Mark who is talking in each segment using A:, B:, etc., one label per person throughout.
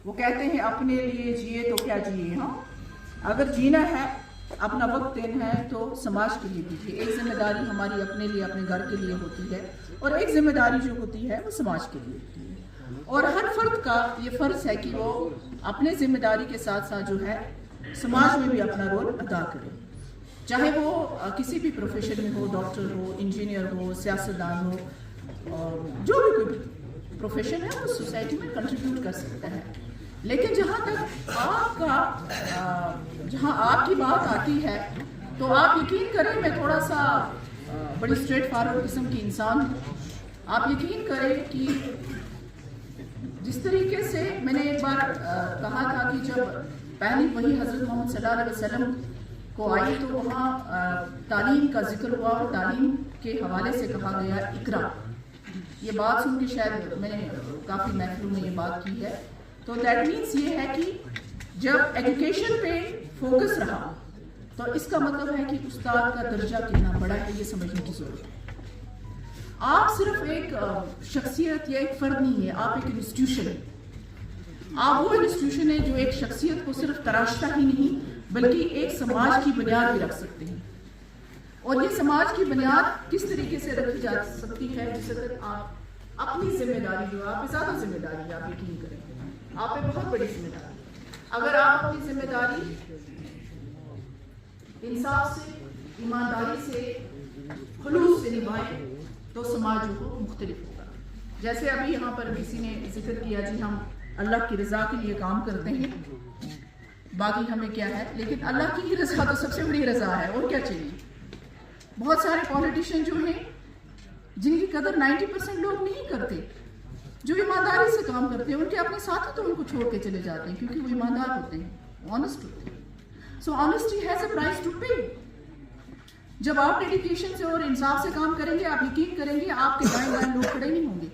A: وہ کہتے ہیں اپنے لیے جیے تو کیا جیے. ہاں اگر جینا ہے اپنا وقت دینا ہے تو سماج کے لیے دیجیے. ایک ذمہ داری ہماری اپنے لیے اپنے گھر کے لیے ہوتی ہے اور ایک ذمہ داری جو ہوتی ہے وہ سماج کے لیے ہوتی ہے. اور ہر فرد کا یہ فرض ہے کہ وہ اپنے ذمہ داری کے ساتھ ساتھ جو ہے سماج میں بھی اپنا رول ادا کرے. چاہے وہ کسی بھی پروفیشن میں ہو, ڈاکٹر ہو, انجینئر ہو, سیاستدان ہو, جو بھی کوئی پروفیشن ہے وہ سوسائٹی میں کنٹریبیوٹ کر سکتا ہے. لیکن جہاں آپ کی بات آتی ہے تو آپ یقین کریں میں تھوڑا سا بڑی اسٹریٹ فارورڈ قسم کی انسان ہوں. آپ یقین کریں کہ جس طریقے سے میں نے ایک بار کہا تھا کہ جب پہلی وحی حضرت محمد صلی اللہ علیہ وسلم کو آئی تو وہاں تعلیم کا ذکر ہوا اور تعلیم کے حوالے سے کہا گیا اقرا. یہ بات سن کے شاید میں نے کافی محفلوں میں یہ بات کی ہے. تو دیٹ مینس یہ ہے کہ جب ایجوکیشن پہ فوکس رہا تو اس کا مطلب ہے کہ استاد کا درجہ کتنا بڑا ہے یہ سمجھنے کی ضرورت ہے. آپ صرف ایک شخصیت یا ایک فرد نہیں ہے, آپ ایک انسٹیٹیوشن ہے. آپ وہ انسٹیٹیوشن ہے جو ایک شخصیت کو صرف تراشتا ہی نہیں بلکہ ایک سماج کی بنیاد بھی رکھ سکتے ہیں. اور یہ سماج کی بنیاد کس طریقے سے رکھی جا سکتی ہے جس وقت آپ اپنی ذمہ داری جو آپ پہ زیادہ ذمہ داری ہے, آپ یقین کریں آپ پہ بہت بڑی ذمہ داری. اگر آپ اپنی ذمہ داری انصاف سے, ایمانداری سے, خلوص سے نبھائیں تو سماج جو مختلف ہوگا. جیسے ابھی یہاں پر کسی نے ذکر کیا جی ہم اللہ کی رضا کے لیے کام کرتے ہیں, باقی ہمیں کیا ہے, لیکن اللہ کی ہی رضا تو سب سے بڑی رضا ہے, اور کیا چاہیے. بہت سارے پولیٹیشین جو ہیں جن کی قدر 90% لوگ نہیں کرتے, جو ایمانداری سے کام کرتے ہیں, ان کے اپنے ساتھی تو ان کو چھوڑ کے چلے جاتے ہیں کیونکہ وہ ایماندار ہوتے ہیں, آنےسٹ ہوتے ہیں. So honesty has a price to pay. جب آپ ڈیڈیکیشن سے اور انصاف سے کام کریں گے آپ یقین کریں گے آپ کے دائیں بائیں لوگ کھڑے نہیں ہوں گے,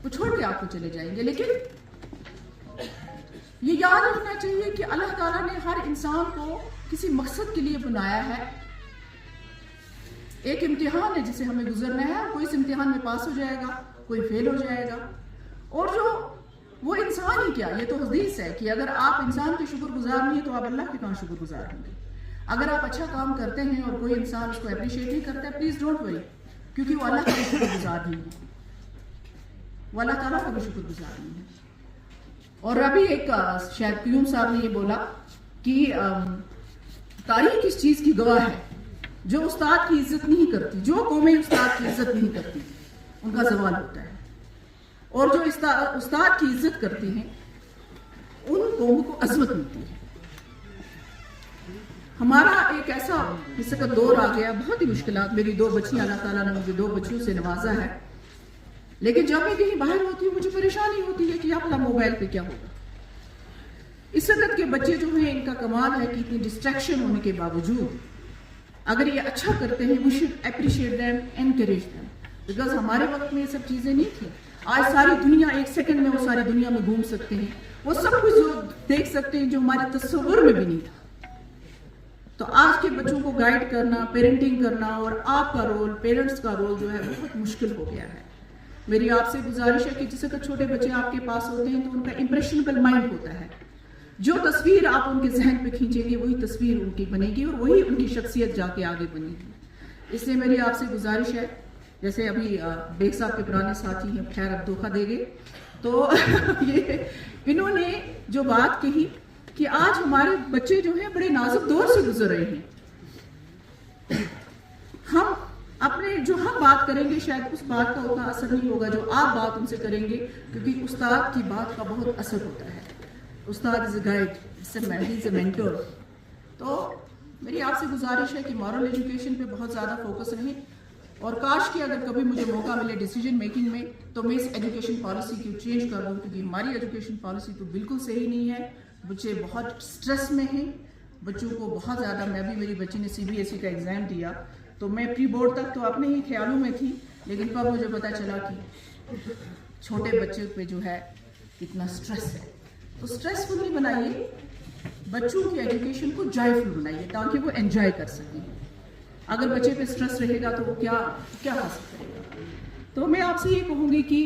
A: وہ چھوڑ کے آپ کو چلے جائیں گے. لیکن یہ یاد رکھنا چاہیے کہ اللہ تعالیٰ نے ہر انسان کو کسی مقصد کے لیے بنایا ہے. ایک امتحان ہے جسے ہمیں گزرنا ہے, کوئی اس امتحان میں پاس ہو جائے گا, کوئی فیل ہو جائے گا. اور جو وہ انسان ہی کیا, یہ تو حدیث ہے کہ اگر آپ انسان کے شکر گزار نہیں ہیں تو آپ اللہ کے کہاں شکر گزار ہوں گے. اگر آپ اچھا کام کرتے ہیں اور کوئی انسان اس کو اپریشیٹ نہیں کرتا ہے, پلیز ڈونٹ وری, کیونکہ وہ اللہ کا بھی شکر گزار نہیں ہے, وہ اللہ تعالیٰ کا بھی شکر گزار نہیں ہے. اور ابھی ایک شاید قیوم صاحب نے یہ بولا کہ تاریخ اس چیز کی گواہ ہے, جو استاد کی عزت نہیں کرتی, جو قومیں استاد کی عزت نہیں کرتی ان کا زوال ہوتا ہے, اور جو استاد کی عزت کرتی ہیں ان قوموں کو عظمت ملتی ہے. ہمارا ایک ایسا اس کا دور آ گیا, بہت ہی مشکلات. میری 2 بچیاں, اللہ تعالیٰ نے مجھے 2 بچیوں سے نوازا ہے, لیکن جب میں کہیں باہر ہوتی ہوں مجھے پریشانی ہوتی ہے کہ اپنا موبائل پہ کیا ہوگا. اس وقت کے بچے جو ہیں ان کا کمال ہے کہ اتنی ڈسٹریکشن ہونے کے باوجود اگر یہ اچھا کرتے ہیں we should appreciate them, encourage them, because ہمارے وقت میں یہ سب چیزیں نہیں تھیں. آج ساری دنیا ایک سیکنڈ میں وہ ساری دنیا میں گھوم سکتے ہیں, وہ سب کچھ جو دیکھ سکتے ہیں جو ہمارے تصور میں بھی نہیں تھا. تو آج کے بچوں کو گائیڈ کرنا, پیرنٹنگ کرنا, اور آپ کا رول, پیرنٹس کا رول جو ہے بہت مشکل ہو گیا ہے. میری آپ سے گزارش ہے کہ جس وقت چھوٹے بچے آپ کے پاس ہوتے ہیں تو ان کا امپریشنبل مائنڈ ہوتا ہے. جو تصویر آپ ان کے ذہن پہ کھینچیں گے وہی تصویر ان کی بنے گی اور وہی ان کی شخصیت جا کے آگے بنے گی. اس لیے میری آپ سے گزارش ہے, جیسے ابھی بیگ صاحب کے پرانے ساتھی ہیں, خیر اب دھوکہ دے گئے, تو انہوں نے جو بات کہی کہ آج ہمارے بچے جو ہیں بڑے نازک دور سے گزر رہے ہیں. ہم اپنے جو ہم بات کریں گے شاید اس بات کا اتنا اثر نہیں ہوگا جو آپ بات ان سے کریں گے, کیونکہ استاد کی بات کا بہت اثر ہوتا ہے. استاد از a guide, is a mentor. تو میری آپ سے گزارش ہے کہ مورل ایجوکیشن پہ بہت زیادہ فوکس رہیں, اور کاش کہ اگر کبھی مجھے موقع ملے ڈیسیجن میکنگ میں تو میں اس ایجوکیشن پالیسی کی چینج کر دوں, کیونکہ ہماری ایجوکیشن پالیسی تو بالکل صحیح نہیں ہے. بچے بہت سٹریس میں ہیں, بچوں کو بہت زیادہ, میں بھی میری بچی نے CBSE کا ایگزام دیا تو میں پری بورڈ تک تو اپنے ہی خیالوں میں تھی, لیکن پھر مجھے پتا چلا کہ چھوٹے بچے پہ جو ہے اتنا سٹریس ہے. تو سٹریسفل نہیں بنائیے, بچوں کی ایجوکیشن کو جوائفل بنائیے تاکہ وہ انجوائے کر سکیں. اگر بچے پہ سٹریس رہے گا تو وہ کیا حاصل کرے گا. تو میں آپ سے یہ کہوں گی کہ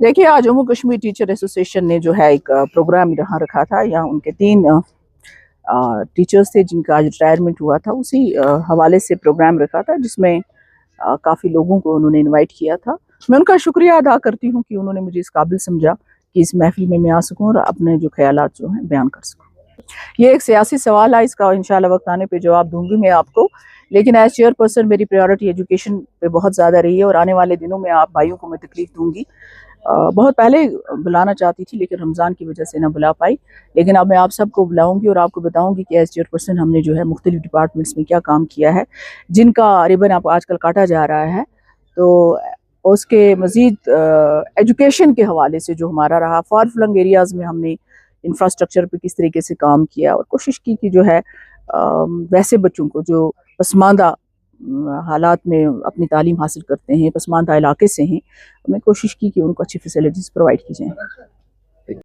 A: دیکھیے آج جموں کشمیر ٹیچر ایسوسیشن نے جو ہے ایک پروگرام یہاں رکھا تھا. یہاں ان کے 3 ٹیچرز تھے جن کا آج ریٹائرمنٹ ہوا تھا. اسی حوالے سے پروگرام رکھا تھا جس میں کافی لوگوں کو انہوں نے انوائٹ کیا تھا. میں ان کا شکریہ ادا کرتی ہوں کہ انہوں نے مجھے اس قابل سمجھا کہ اس محفل میں آ سکوں اور اپنے جو خیالات جو ہیں بیان کر سکوں. یہ ایک سیاسی سوال ہے, اس کا انشاءاللہ وقت آنے پہ جواب دوں گی میں آپ کو, لیکن ایز چیئر پرسن میری پریورٹی ایجوکیشن پہ بہت زیادہ رہی ہے اور آنے والے دنوں میں آپ بھائیوں کو میں تکلیف دوں گی. بہت پہلے بلانا چاہتی تھی لیکن رمضان کی وجہ سے نہ بلا پائی, لیکن اب میں آپ سب کو بلاؤں گی اور آپ کو بتاؤں گی کہ ایز چیئر پرسن ہم نے جو ہے مختلف ڈپارٹمنٹس میں کیا کام کیا ہے جن کا ریبن آپ آج کل کاٹا جا رہا ہے. تو اس کے مزید ایجوکیشن کے حوالے سے جو ہمارا رہا, فار فلنگ ایریاز میں ہم نے انفراسٹرکچر پہ کس طریقے سے کام کیا اور کوشش کی کہ جو ہے ویسے بچوں کو جو پسماندہ حالات میں اپنی تعلیم حاصل کرتے ہیں, پسماندہ علاقے سے ہیں, ہم نے کوشش کی کہ ان کو اچھی فیسلٹیز پرووائڈ کی جائیں.